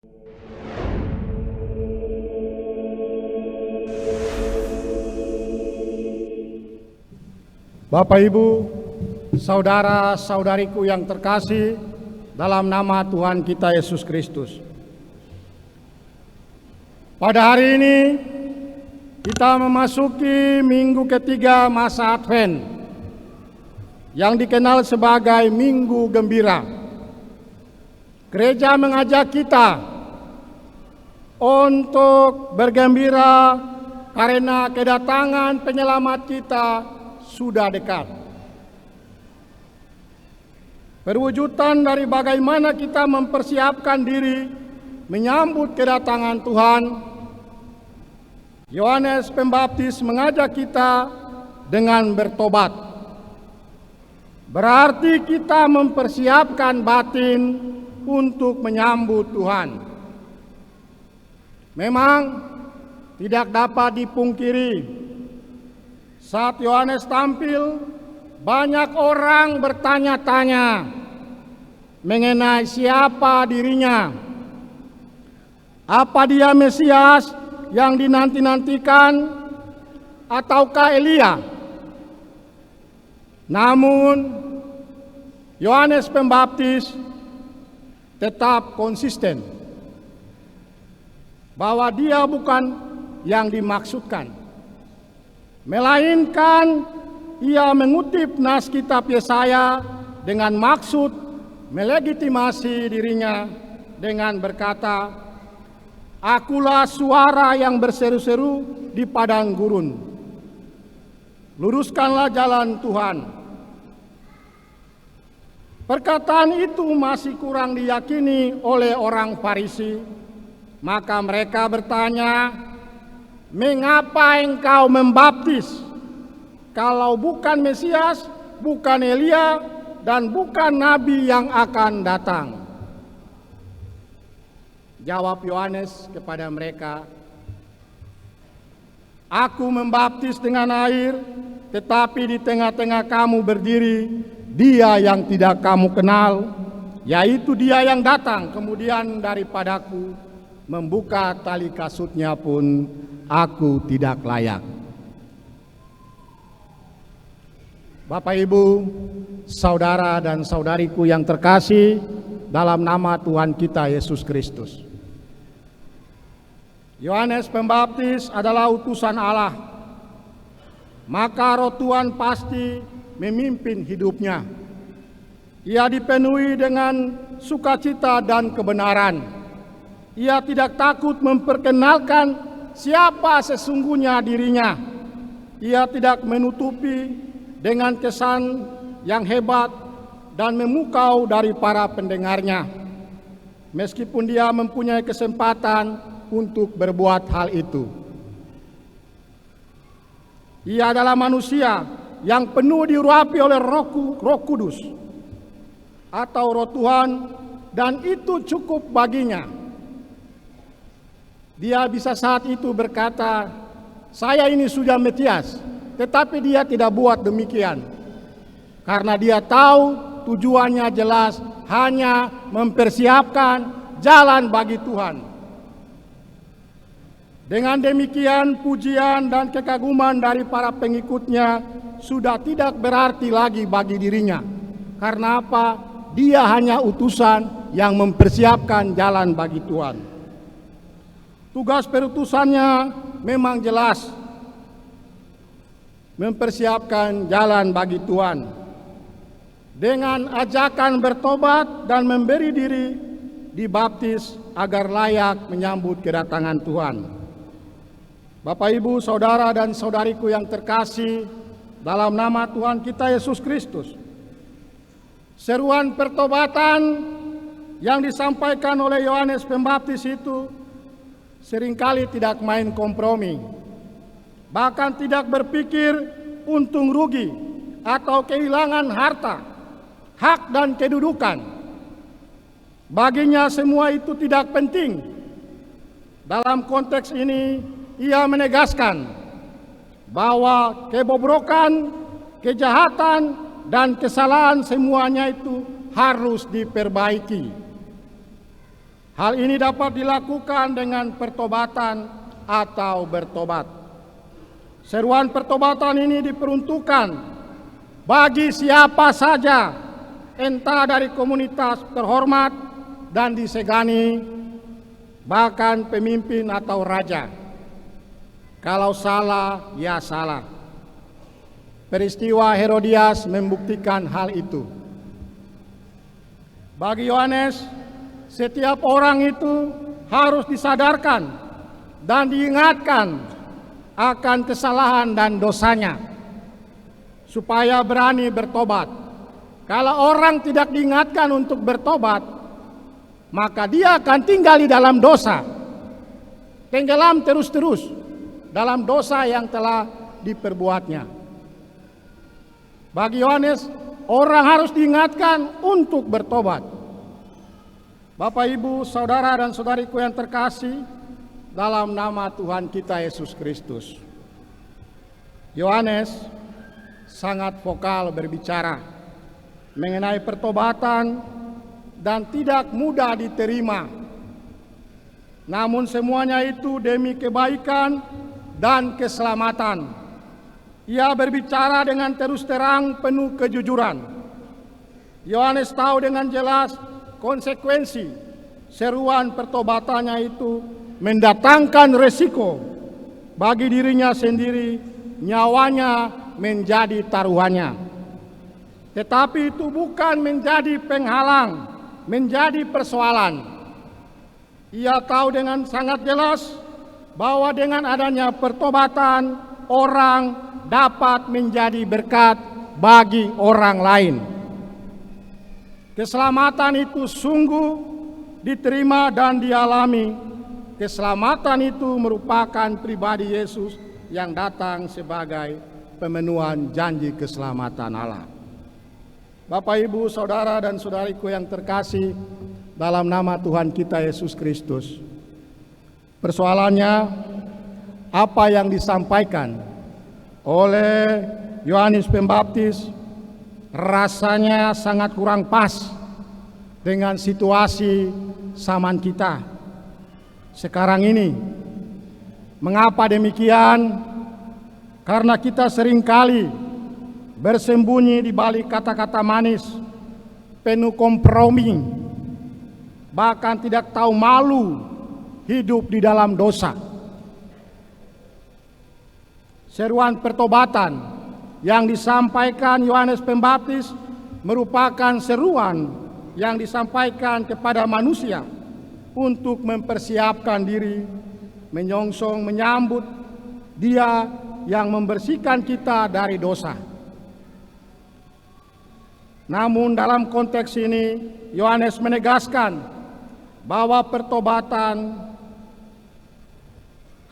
Bapak, Ibu, saudara-saudariku yang terkasih, dalam nama Tuhan kita Yesus Kristus. Pada hari ini kita memasuki minggu ketiga masa Advent yang dikenal sebagai Minggu Gembira. Gereja mengajak kita untuk bergembira karena kedatangan penyelamat kita sudah dekat. Perwujudan dari bagaimana kita mempersiapkan diri menyambut kedatangan Tuhan, Yohanes Pembaptis mengajak kita dengan bertobat. Berarti kita mempersiapkan batin untuk menyambut Tuhan. Memang tidak dapat dipungkiri, saat Yohanes tampil, banyak orang bertanya-tanya mengenai siapa dirinya. Apa dia Mesias yang dinanti-nantikan ataukah Elia? Namun Yohanes Pembaptis tetap konsisten bahwa dia bukan yang dimaksudkan, melainkan ia mengutip nas kitab Yesaya dengan maksud melegitimasi dirinya dengan berkata, "Akulah suara yang berseru-seru di padang gurun, luruskanlah jalan Tuhan." Perkataan itu masih kurang diyakini oleh orang Farisi, maka mereka bertanya, "Mengapa engkau membaptis kalau bukan Mesias, bukan Elia, dan bukan Nabi yang akan datang?" Jawab Yohanes kepada mereka, "Aku membaptis dengan air, tetapi di tengah-tengah kamu berdiri Dia yang tidak kamu kenal, yaitu Dia yang datang kemudian daripadaku, membuka tali kasutnya pun aku tidak layak." Bapak, Ibu, saudara dan saudariku yang terkasih, dalam nama Tuhan kita Yesus Kristus, Yohanes Pembaptis adalah utusan Allah, maka Roh Tuhan pasti memimpin hidupnya. Ia dipenuhi dengan sukacita dan kebenaran. Ia tidak takut memperkenalkan siapa sesungguhnya dirinya. Ia tidak menutupi dengan kesan yang hebat dan memukau dari para pendengarnya, meskipun dia mempunyai kesempatan untuk berbuat hal itu. Ia adalah manusia yang penuh diurapi oleh Roh Kudus atau Roh Tuhan, dan itu cukup baginya. Dia bisa saat itu berkata, "Saya ini sudah Mesias," tetapi dia tidak buat demikian, karena dia tahu tujuannya jelas, hanya mempersiapkan jalan bagi Tuhan. Dengan demikian, pujian dan kekaguman dari para pengikutnya sudah tidak berarti lagi bagi dirinya. Karena apa? Dia hanya utusan yang mempersiapkan jalan bagi Tuhan. Tugas perutusannya memang jelas, mempersiapkan jalan bagi Tuhan dengan ajakan bertobat dan memberi diri dibaptis agar layak menyambut kedatangan Tuhan. Bapak, Ibu, saudara dan saudariku yang terkasih, dalam nama Tuhan kita Yesus Kristus, seruan pertobatan yang disampaikan oleh Yohanes Pembaptis itu seringkali tidak main kompromi, bahkan tidak berpikir untung rugi atau kehilangan harta, hak dan kedudukan. Baginya semua itu tidak penting. Dalam konteks ini ia menegaskan bahwa kebobrokan, kejahatan, dan kesalahan semuanya itu harus diperbaiki. Hal ini dapat dilakukan dengan pertobatan atau bertobat. Seruan pertobatan ini diperuntukkan bagi siapa saja, entah dari komunitas terhormat dan disegani, bahkan pemimpin atau raja. Kalau salah, ya salah. Peristiwa Herodias membuktikan hal itu. Bagi Yohanes, setiap orang itu harus disadarkan dan diingatkan akan kesalahan dan dosanya, supaya berani bertobat. Kalau orang tidak diingatkan untuk bertobat, maka dia akan tinggal di dalam dosa, tenggelam terus-terus dalam dosa yang telah diperbuatnya. Bagi Yohanes, orang harus diingatkan untuk bertobat. Bapak, Ibu, saudara dan saudariku yang terkasih, dalam nama Tuhan kita Yesus Kristus, Yohanes sangat vokal berbicara mengenai pertobatan dan tidak mudah diterima. Namun semuanya itu demi kebaikan dan keselamatan. Ia berbicara dengan terus terang penuh kejujuran. Yohanes tahu dengan jelas konsekuensi seruan pertobatannya itu mendatangkan resiko bagi dirinya sendiri, nyawanya menjadi taruhannya. Tetapi itu bukan menjadi penghalang, menjadi persoalan. Ia tahu dengan sangat jelas bahwa dengan adanya pertobatan, orang dapat menjadi berkat bagi orang lain. Keselamatan itu sungguh diterima dan dialami. Keselamatan itu merupakan pribadi Yesus yang datang sebagai pemenuhan janji keselamatan Allah. Bapak, Ibu, saudara dan saudariku yang terkasih, dalam nama Tuhan kita Yesus Kristus, persoalannya apa yang disampaikan oleh Yohanes Pembaptis rasanya sangat kurang pas dengan situasi zaman kita sekarang ini. Mengapa demikian? Karena kita seringkali bersembunyi di balik kata-kata manis, penuh kompromi, bahkan tidak tahu malu hidup di dalam dosa. Seruan pertobatan yang disampaikan Yohanes Pembaptis merupakan seruan yang disampaikan kepada manusia untuk mempersiapkan diri, menyongsong, menyambut Dia yang membersihkan kita dari dosa. Namun dalam konteks ini, Yohanes menegaskan bahwa pertobatan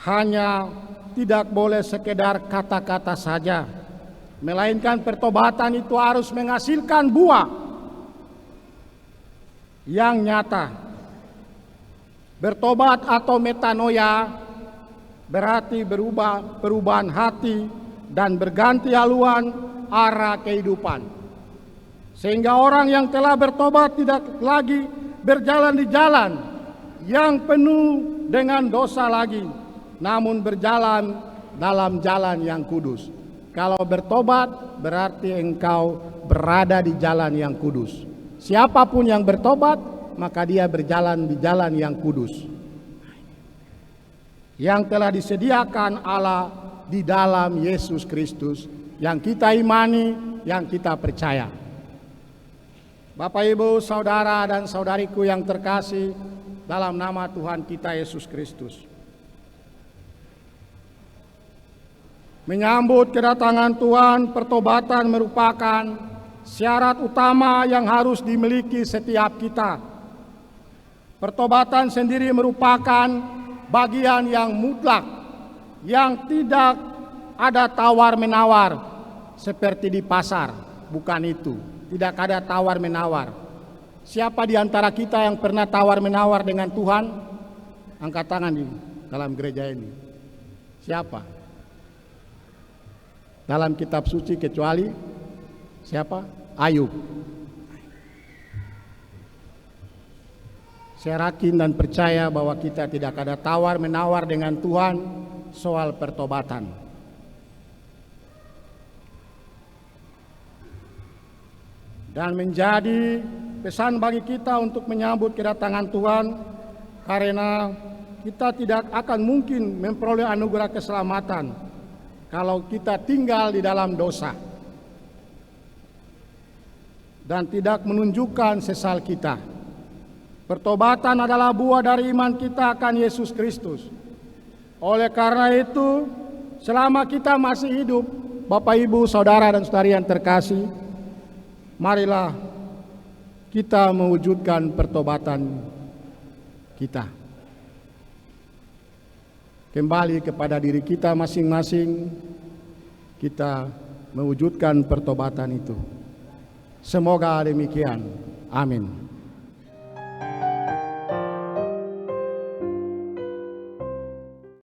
hanya tidak boleh sekedar kata-kata saja, melainkan pertobatan itu harus menghasilkan buah yang nyata. Bertobat atau metanoia berarti perubahan hati dan berganti haluan arah kehidupan. Sehingga orang yang telah bertobat tidak lagi berjalan di jalan yang penuh dengan dosa lagi, namun berjalan dalam jalan yang kudus. Kalau bertobat berarti engkau berada di jalan yang kudus. Siapapun yang bertobat, maka dia berjalan di jalan yang kudus, yang telah disediakan Allah di dalam Yesus Kristus, yang kita imani, yang kita percaya. Bapak, Ibu, saudara dan saudariku yang terkasih, dalam nama Tuhan kita Yesus Kristus, menyambut kedatangan Tuhan, pertobatan merupakan syarat utama yang harus dimiliki setiap kita. Pertobatan sendiri merupakan bagian yang mutlak, yang tidak ada tawar-menawar seperti di pasar. Bukan itu, tidak ada tawar-menawar. Siapa di antara kita yang pernah tawar-menawar dengan Tuhan? Angkat tangan di dalam gereja ini. Siapa? Dalam kitab suci kecuali siapa? Ayub. Saya yakin dan percaya bahwa kita tidak ada tawar-menawar dengan Tuhan soal pertobatan. Dan menjadi pesan bagi kita untuk menyambut kedatangan Tuhan, karena kita tidak akan mungkin memperoleh anugerah keselamatan kalau kita tinggal di dalam dosa dan tidak menunjukkan sesal kita. Pertobatan adalah buah dari iman kita akan Yesus Kristus. Oleh karena itu, selama kita masih hidup, Bapak, Ibu, Saudara, dan Saudari yang terkasih, marilah kita mewujudkan pertobatan kita. Kembali kepada diri kita masing-masing, kita mewujudkan pertobatan itu. Semoga demikian. Amin.